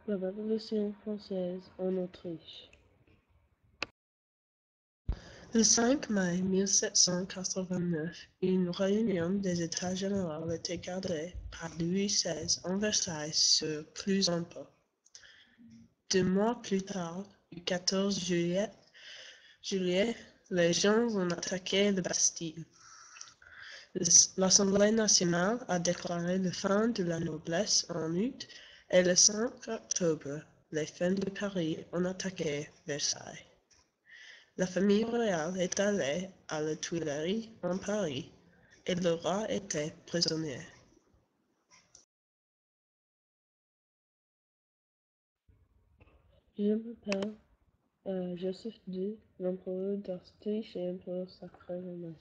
La Révolution française en Autriche. Le 5 mai 1789, une réunion des États généraux était gardée par Louis XVI en Versailles sur plus un peu. 2 mois plus tard, le 14 juillet, les gens ont attaqué la Bastille. L'Assemblée nationale a déclaré la fin de la noblesse en août et le 5 octobre, les femmes de Paris ont attaqué Versailles. La famille royale est allée à la Tuileries en Paris et le roi était prisonnier. Je m'appelle Joseph II, l'empereur d'Autriche et empereur sacré romain.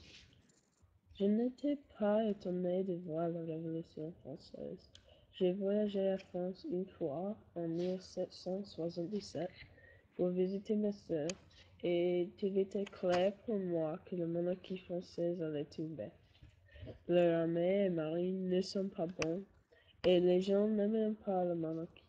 Je n'étais pas étonné de voir la Révolution française. J'ai voyagé à France une fois en 1777 pour visiter ma sœur et il était clair pour moi que la monarchie française allait tomber. Leur armée et marine ne sont pas bons et les gens n'aiment pas la monarchie.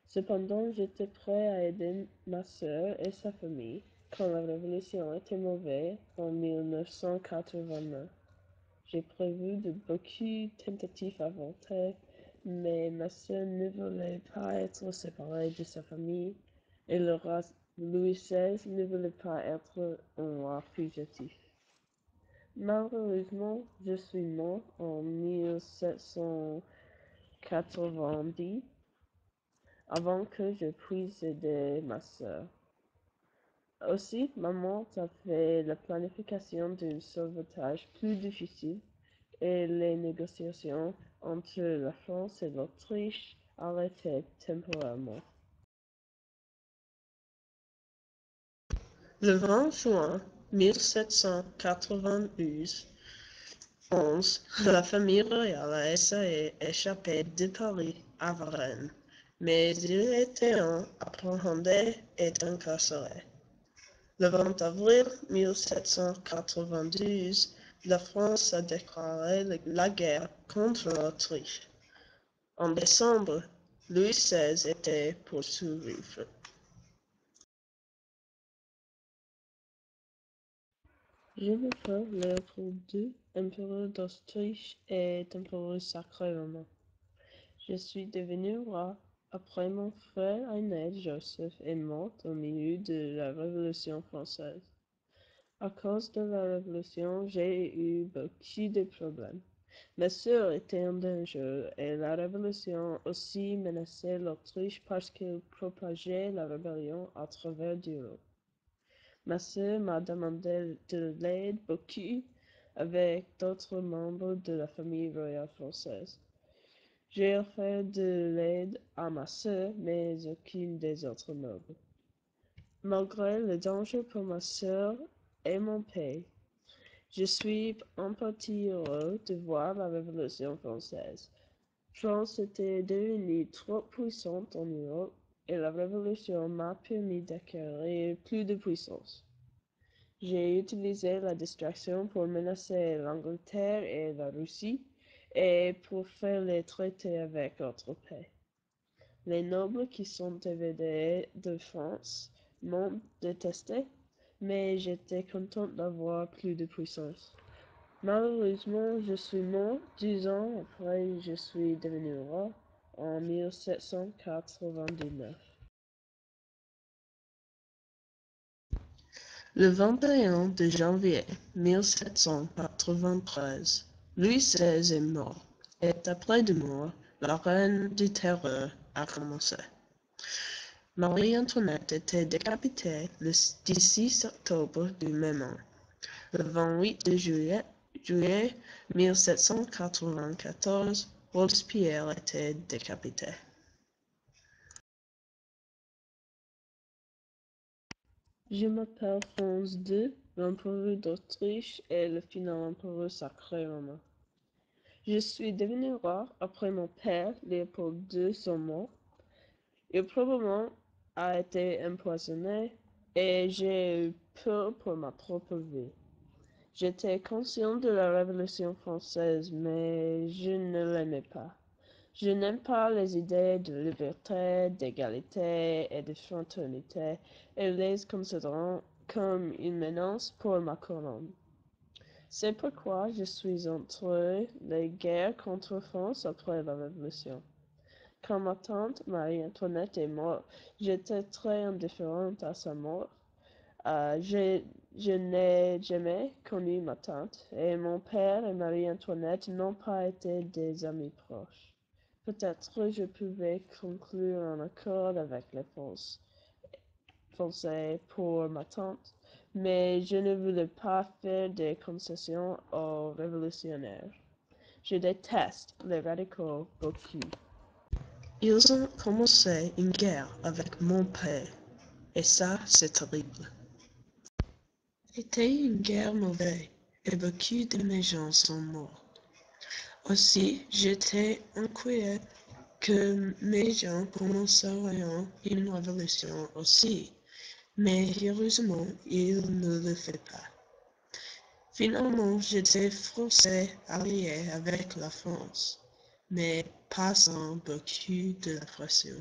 Cependant, j'étais prêt à aider ma sœur et sa famille quand la révolution était mauvaise en 1989. J'ai prévu de beaucoup tentatives avortées, mais ma sœur ne voulait pas être séparée de sa famille et le roi Louis XVI ne voulait pas être un roi fugitif. Malheureusement, je suis mort en 1790 avant que je puisse aider ma sœur. Aussi, ma mort a fait la planification d'un sauvetage plus difficile et les négociations entre la France et l'Autriche arrêtées temporairement. Le 20 juin 1791, la famille royale a essayé d'échapper de Paris à Varennes, mais ils étaient appréhendés et incarcérés. Le 20 avril 1792, la France a déclaré la guerre contre l'Autriche. En décembre, Louis XVI était poursuivi. Je m'appelle Léopold II, empereur d'Autriche et empereur sacré romain. Je suis devenu roi après mon frère aîné Joseph est mort au milieu de la Révolution française. À cause de la Révolution, j'ai eu beaucoup de problèmes. Ma sœur était en danger et la Révolution aussi menaçait l'Autriche parce qu'elle propageait la rébellion à travers l'Europe. Ma sœur m'a demandé de l'aide beaucoup avec d'autres membres de la famille royale française. J'ai offert de l'aide à ma sœur, mais aucune des autres membres. Malgré le danger pour ma sœur et mon père, je suis en partie heureux de voir la Révolution française. France était devenue trop puissante en Europe et la Révolution m'a permis d'acquérir plus de puissance. J'ai utilisé la distraction pour menacer l'Angleterre et la Russie et pour faire les traités avec d'autres pays. Les nobles qui sont évadés de France m'ont détesté, mais j'étais content d'avoir plus de puissance. Malheureusement, je suis mort 10 ans après je suis devenu roi en 1799. Le 21 de janvier 1793, Louis XVI est mort, et après de mort, la reine du terreur a commencé. Marie-Antoinette était décapitée le 6 octobre du même an. Le 28 de juillet 1794, Robespierre était décapité. Je m'appelle Franz II, l'empereur d'Autriche et le final empereur sacré romain. Je suis devenu roi après mon père, Léopold II, son mort. Il probablement a été empoisonné et j'ai eu peur pour ma propre vie. J'étais conscient de la Révolution française, mais je ne l'aimais pas. Je n'aime pas les idées de liberté, d'égalité et de fraternité et les considère comme une menace pour ma couronne. C'est pourquoi je suis entre les guerres contre France après la Révolution. Quand ma tante Marie-Antoinette est morte, j'étais très indifférente à sa mort. Je n'ai jamais connu ma tante, et mon père et Marie-Antoinette n'ont pas été des amis proches. Peut-être je pouvais conclure un accord avec les Français pour ma tante, mais je ne voulais pas faire des concessions aux révolutionnaires. Je déteste les radicaux beaucoup. Ils ont commencé une guerre avec mon père, et ça, c'est terrible. C'était une guerre mauvaise, et beaucoup de mes gens sont morts. Aussi, j'étais inquiet que mes gens commenceraient une révolution aussi, mais heureusement, ils ne le font pas. Finalement, j'étais forcé allié avec la France, mais pas sans beaucoup de pression.